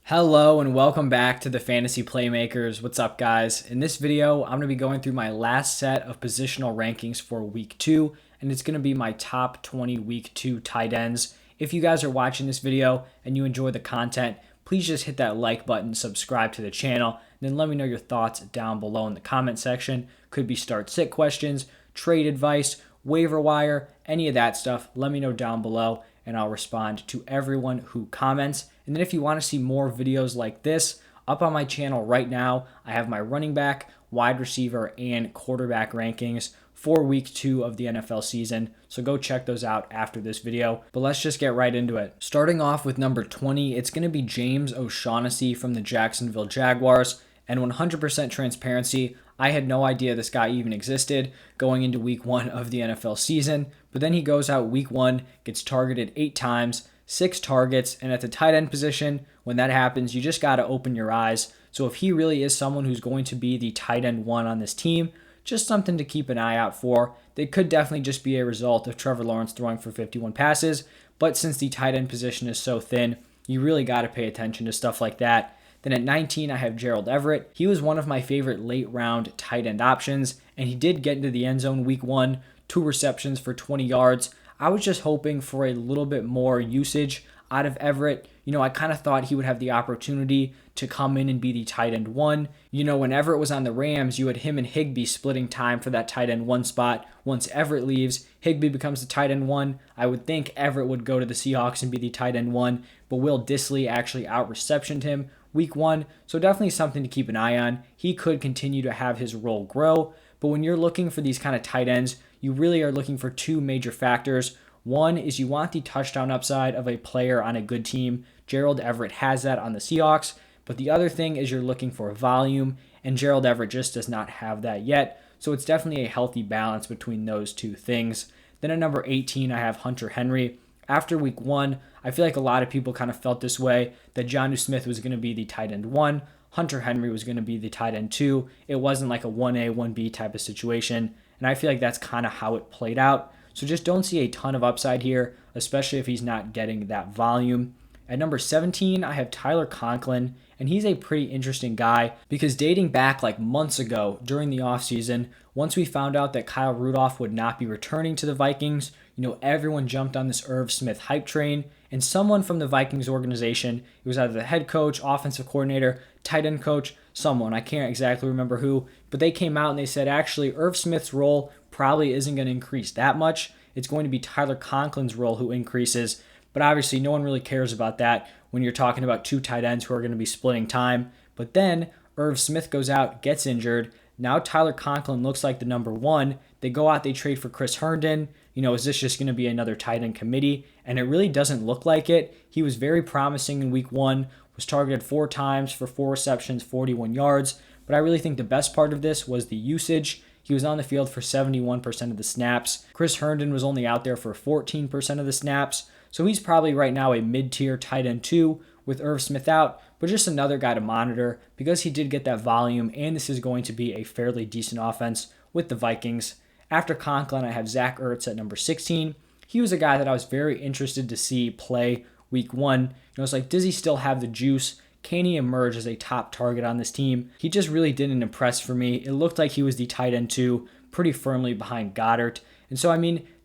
Hello and welcome back to the Fantasy Playmakers. What's up, guys? In this video, I'm going to be going through my last set of positional rankings for week 2, and it's going to be my top 20 week 2 tight ends. If you guys are watching this video and you enjoy the content, please just hit that like button, subscribe to the channel, and then let me know your thoughts down below in the comment section. Could be start sit questions, trade advice, waiver wire, any of that stuff. Let me know down below and I'll respond to everyone who comments. And then if you want to see more videos like this, up on my channel right now, I have my running back, wide receiver, and quarterback rankings for week 2 of the NFL season. So go check those out after this video. But let's just get right into it. Starting off with number 20, it's going to be James O'Shaughnessy from the Jacksonville Jaguars. And 100% transparency, I had no idea this guy even existed going into week 1 of the NFL season. But then he goes out week 1, gets targeted 8 times, 6 targets, and at the tight end position, when that happens, you just got to open your eyes. So if he really is someone who's going to be the tight end 1 on this team, just something to keep an eye out for. They could definitely just be a result of Trevor Lawrence throwing for 51 passes, but since the tight end position is so thin, you really got to pay attention to stuff like that. Then at 19, I have Gerald Everett. He was one of my favorite late round tight end options, and he did get into the end zone week 1, 2 receptions for 20 yards. I was just hoping for a little bit more usage out of Everett. I kind of thought he would have the opportunity to come in and be the tight end 1. When Everett was on the Rams, you had him and Higbee splitting time for that tight end 1 spot. Once Everett leaves, Higbee becomes the tight end 1. I would think Everett would go to the Seahawks and be the tight end 1, but Will Dissly actually out-receptioned him week 1, so definitely something to keep an eye on. He could continue to have his role grow, but when you're looking for these kind of tight ends, you really are looking for 2 major factors. One is you want the touchdown upside of a player on a good team. Gerald Everett has that on the Seahawks, but the other thing is you're looking for volume, and Gerald Everett just does not have that yet, so it's definitely a healthy balance between those 2 things. Then at number 18, I have Hunter Henry. After week 1, I feel like a lot of people kind of felt this way, that Jonnu Smith was going to be the tight end 1, Hunter Henry was going to be the tight end 2. It wasn't like a 1A, 1B type of situation, and I feel like that's kind of how it played out. So just don't see a ton of upside here, especially if he's not getting that volume. At number 17, I have Tyler Conklin, and he's a pretty interesting guy because dating back like months ago during the offseason, once we found out that Kyle Rudolph would not be returning to the Vikings, everyone jumped on this Irv Smith hype train, and someone from the Vikings organization, it was either the head coach, offensive coordinator, tight end coach, someone, I can't exactly remember who, but they came out and they said actually Irv Smith's role probably isn't going to increase that much. It's going to be Tyler Conklin's role who increases, but obviously no one really cares about that when you're talking about 2 tight ends who are going to be splitting time. But then Irv Smith goes out, gets injured. Now Tyler Conklin looks like the number 1. They go out, they trade for Chris Herndon. Is this just going to be another tight end committee? And it really doesn't look like it. He was very promising in week 1, was targeted 4 times for 4 receptions, 41 yards. But I really think the best part of this was the usage. He was on the field for 71% of the snaps. Chris Herndon was only out there for 14% of the snaps. So he's probably right now a mid-tier tight end 2 with Irv Smith out, but just another guy to monitor because he did get that volume, and this is going to be a fairly decent offense with the Vikings. After Conklin, I have Zach Ertz at number 16. He was a guy that I was very interested to see play week 1. It's like, does he still have the juice? Can he emerge as a top target on this team? He just really didn't impress for me. It looked like he was the tight end 2, pretty firmly behind Goddard. And so,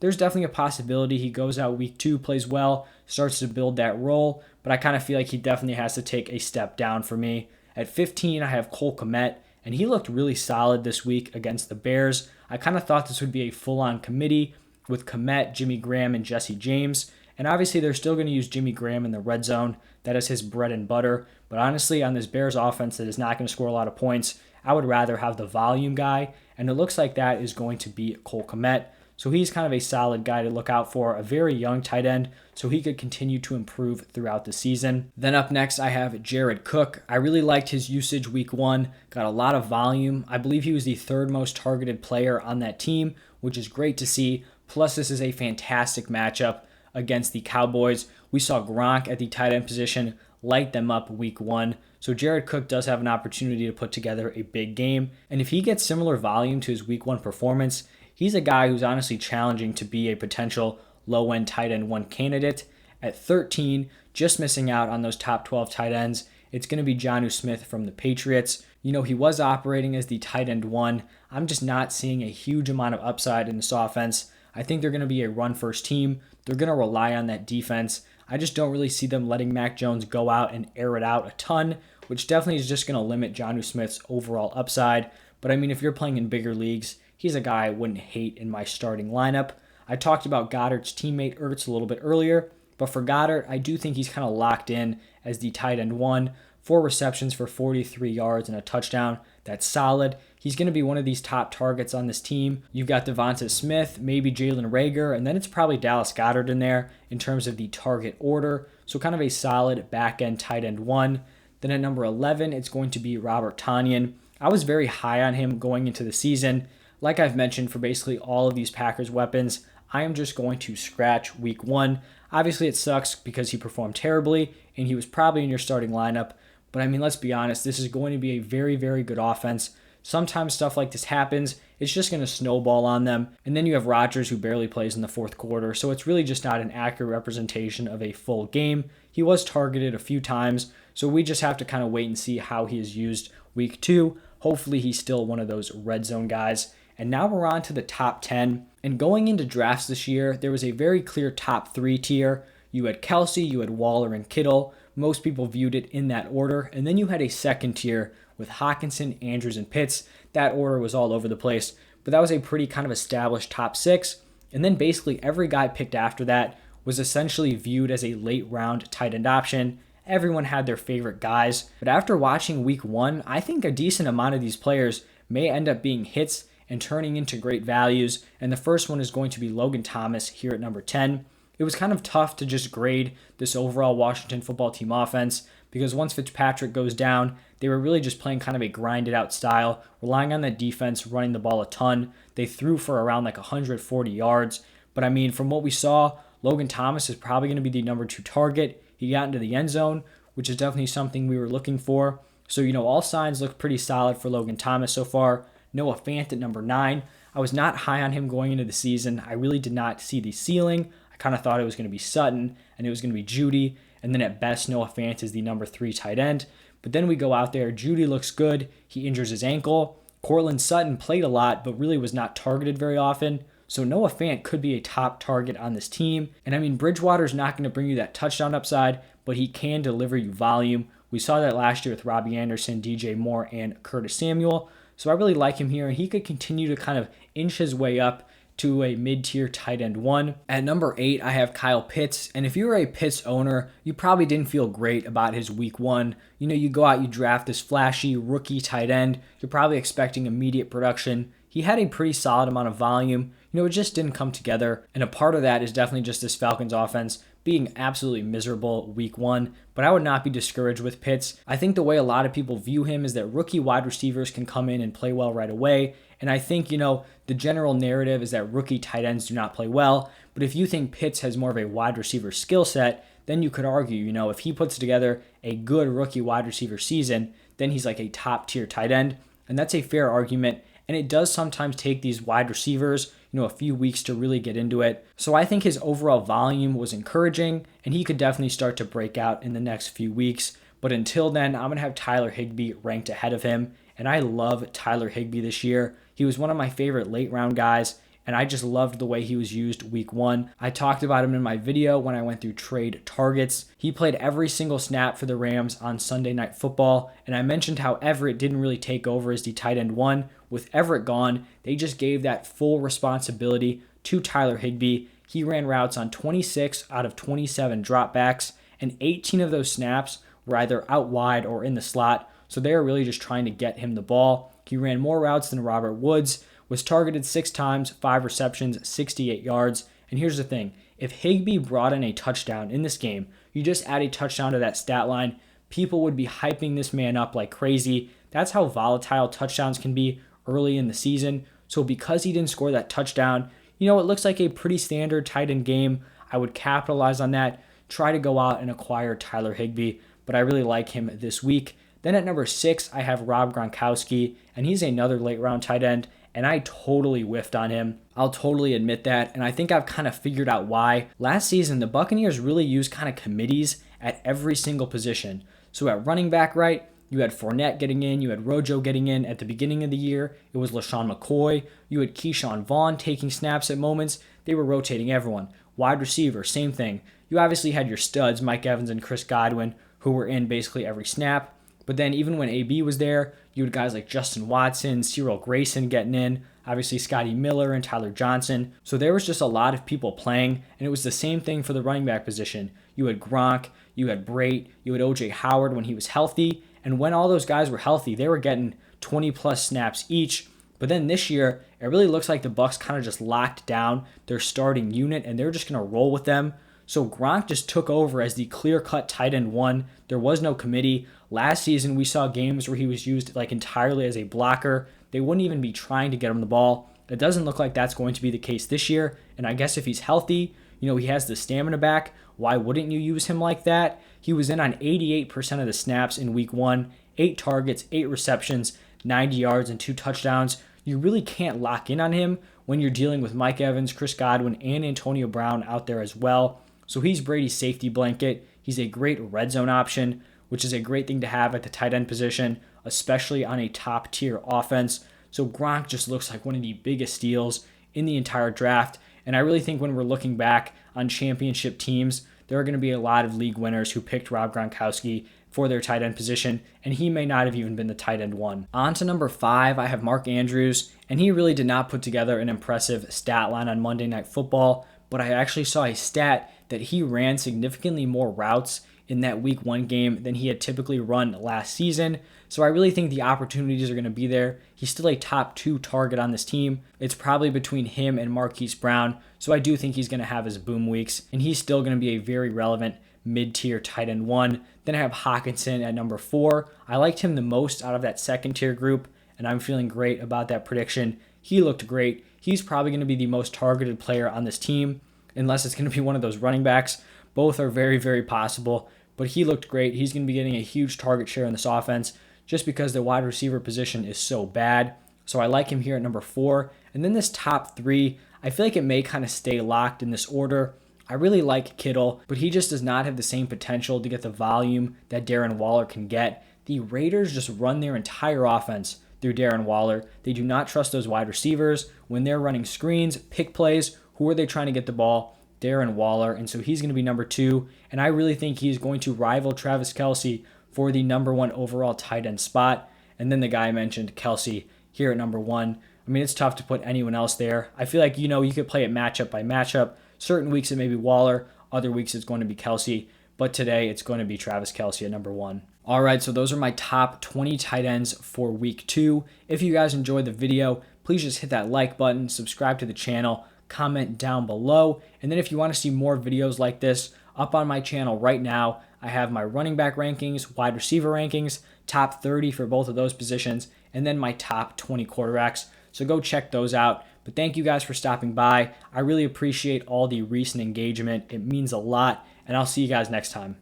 there's definitely a possibility he goes out week 2, plays well, starts to build that role, but I kind of feel like he definitely has to take a step down for me. At 15, I have Cole Kmet, and he looked really solid this week against the Bears. I kind of thought this would be a full-on committee with Kmet, Jimmy Graham, and Jesse James. And obviously, they're still going to use Jimmy Graham in the red zone. That is his bread and butter. But honestly, on this Bears offense that is not going to score a lot of points, I would rather have the volume guy. And it looks like that is going to be Cole Kmet. So he's kind of a solid guy to look out for, a very young tight end, so he could continue to improve throughout the season. Then up next, I have Jared Cook. I really liked his usage week 1, got a lot of volume. I believe he was the 3rd most targeted player on that team, which is great to see. Plus, this is a fantastic matchup against the Cowboys. We saw Gronk at the tight end position light them up week 1. So Jared Cook does have an opportunity to put together a big game. And if he gets similar volume to his week 1 performance, he's a guy who's honestly challenging to be a potential low-end tight end 1 candidate. At 13, just missing out on those top 12 tight ends, it's going to be Jonnu Smith from the Patriots. He was operating as the tight end one. I'm just not seeing a huge amount of upside in this offense. I think they're going to be a run-first team. They're going to rely on that defense. I just don't really see them letting Mac Jones go out and air it out a ton, which definitely is just going to limit Jonnu Smith's overall upside. But I mean, if you're playing in bigger leagues, he's a guy I wouldn't hate in my starting lineup. I talked about Goddard's teammate Ertz a little bit earlier, but for Goddard, I do think he's kind of locked in as the tight end one. 4 receptions for 43 yards and a touchdown. That's solid. He's going to be one of these top targets on this team. You've got Devonta Smith, maybe Jalen Reagor, and then it's probably Dallas Goedert in there in terms of the target order. So kind of a solid back-end tight end one. Then at number 11, it's going to be Robert Tonyan. I was very high on him going into the season. Like I've mentioned for basically all of these Packers weapons, I am just going to scratch week 1. Obviously, it sucks because he performed terribly, and he was probably in your starting lineup. But I mean, let's be honest, this is going to be a very, very good offense. Sometimes stuff like this happens. It's just going to snowball on them. And then you have Rodgers, who barely plays in the fourth quarter. So it's really just not an accurate representation of a full game. He was targeted a few times. So we just have to kind of wait and see how he is used week 2. Hopefully he's still one of those red zone guys. And now we're on to the top 10. And going into drafts this year, there was a very clear top 3 tier. You had Kelsey, you had Waller, and Kittle. Most people viewed it in that order. And then you had a second tier with Hawkinson, Andrews, and Pitts. That order was all over the place. But that was a pretty kind of established top 6. And then basically every guy picked after that was essentially viewed as a late round tight end option. Everyone had their favorite guys. But after watching week 1, I think a decent amount of these players may end up being hits and turning into great values. And the first one is going to be Logan Thomas here at number 10. It was kind of tough to just grade this overall Washington football team offense because once Fitzpatrick goes down, they were really just playing kind of a grinded out style, relying on that defense, running the ball a ton. They threw for around like 140 yards. But I mean, from what we saw, Logan Thomas is probably going to be the number 2 target. He got into the end zone, which is definitely something we were looking for. So, all signs look pretty solid for Logan Thomas so far. Noah Fant at number 9. I was not high on him going into the season. I really did not see the ceiling. I kind of thought it was going to be Sutton and it was going to be Judy. And then at best, Noah Fant is the number 3 tight end. But then we go out there. Judy looks good. He injures his ankle. Cortland Sutton played a lot, but really was not targeted very often. So Noah Fant could be a top target on this team. And I mean, Bridgewater's not going to bring you that touchdown upside, but he can deliver you volume. We saw that last year with Robbie Anderson, DJ Moore, and Curtis Samuel. So I really like him here, and he could continue to kind of inch his way up to a mid-tier tight end 1. At number 8, I have Kyle Pitts, and if you were a Pitts owner, you probably didn't feel great about his week 1. You go out, you draft this flashy rookie tight end, you're probably expecting immediate production. He had a pretty solid amount of volume. It just didn't come together, and a part of that is definitely just this Falcons offense being absolutely miserable week 1, but I would not be discouraged with Pitts. I think the way a lot of people view him is that rookie wide receivers can come in and play well right away, and I think, the general narrative is that rookie tight ends do not play well, but if you think Pitts has more of a wide receiver skill set, then you could argue, if he puts together a good rookie wide receiver season, then he's like a top tier tight end, and that's a fair argument, and it does sometimes take these wide receivers a few weeks to really get into it. So I think his overall volume was encouraging, and he could definitely start to break out in the next few weeks. But until then, I'm going to have Tyler Higbee ranked ahead of him, and I love Tyler Higbee this year. He was one of my favorite late round guys, and I just loved the way he was used week 1. I talked about him in my video when I went through trade targets. He played every single snap for the Rams on Sunday Night Football, and I mentioned how Everett didn't really take over as the tight end 1. With Everett gone, they just gave that full responsibility to Tyler Higbee. He ran routes on 26 out of 27 dropbacks, and 18 of those snaps were either out wide or in the slot, so they are really just trying to get him the ball. He ran more routes than Robert Woods, was targeted 6 times, 5 receptions, 68 yards. And here's the thing, if Higbee brought in a touchdown in this game, you just add a touchdown to that stat line, people would be hyping this man up like crazy. That's how volatile touchdowns can be early in the season. So because he didn't score that touchdown, it looks like a pretty standard tight end game. I would capitalize on that, try to go out and acquire Tyler Higbee, but I really like him this week. Then at number 6, I have Rob Gronkowski, and he's another late round tight end, and I totally whiffed on him. I'll totally admit that, and I think I've kind of figured out why. Last season, the Buccaneers really used kind of committees at every single position. So at running back, right, you had Fournette getting in, you had Rojo getting in at the beginning of the year. It was LaShawn McCoy. You had Keyshawn Vaughn taking snaps at moments. They were rotating everyone. Wide receiver, same thing. You obviously had your studs, Mike Evans and Chris Godwin, who were in basically every snap. But then even when AB was there, you had guys like Justin Watson, Cyril Grayson getting in, obviously Scotty Miller and Tyler Johnson. So there was just a lot of people playing, and it was the same thing for the running back position. You had Gronk, you had Brait, you had OJ Howard when he was healthy, and when all those guys were healthy, they were getting 20 plus snaps each. But then this year, it really looks like the Bucs kind of just locked down their starting unit, and they're just going to roll with them. So Gronk just took over as the clear-cut tight end one. There was no committee. Last season, we saw games where he was used like entirely as a blocker. They wouldn't even be trying to get him the ball. It doesn't look like that's going to be the case this year. And I guess if he's healthy, he has the stamina back. Why wouldn't you use him like that? He was in on 88% of the snaps in week 1, 8 targets, 8 receptions, 90 yards, and 2 touchdowns. You really can't lock in on him when you're dealing with Mike Evans, Chris Godwin, and Antonio Brown out there as well. So he's Brady's safety blanket. He's a great red zone option, which is a great thing to have at the tight end position, especially on a top tier offense. So Gronk just looks like one of the biggest steals in the entire draft. And I really think when we're looking back on championship teams, there are going to be a lot of league winners who picked Rob Gronkowski for their tight end position, and he may not have even been the tight end one. On to number 5, I have Mark Andrews, and he really did not put together an impressive stat line on Monday Night Football, but I actually saw a stat that he ran significantly more routes in that week 1 game than he had typically run last season. So I really think the opportunities are going to be there. He's still a top 2 target on this team. It's probably between him and Marquise Brown. So I do think he's going to have his boom weeks, and he's still going to be a very relevant mid-tier tight end 1. Then I have Hawkinson at number 4. I liked him the most out of that second tier group, and I'm feeling great about that prediction. He looked great. He's probably going to be the most targeted player on this team, unless it's going to be one of those running backs. Both are very, very possible, but he looked great. He's going to be getting a huge target share in this offense just because the wide receiver position is so bad. So I like him here at number 4. And then this top 3, I feel like it may kind of stay locked in this order. I really like Kittle, but he just does not have the same potential to get the volume that Darren Waller can get. The Raiders just run their entire offense through Darren Waller. They do not trust those wide receivers. When they're running screens, pick plays, who are they trying to get the ball? Darren Waller. And so he's going to be number 2. And I really think he's going to rival Travis Kelce for the number 1 overall tight end spot. And then the guy I mentioned, Kelce, here at number 1. I mean, it's tough to put anyone else there. I feel like, you could play it matchup by matchup. Certain weeks it may be Waller, other weeks it's going to be Kelce, but today it's going to be Travis Kelce at number 1. All right, so those are my top 20 tight ends for week 2. If you guys enjoyed the video, please just hit that like button, subscribe to the channel, comment down below, and then if you want to see more videos like this, up on my channel right now, I have my running back rankings, wide receiver rankings, top 30 for both of those positions, and then my top 20 quarterbacks. So go check those out. But thank you guys for stopping by. I really appreciate all the recent engagement. It means a lot, and I'll see you guys next time.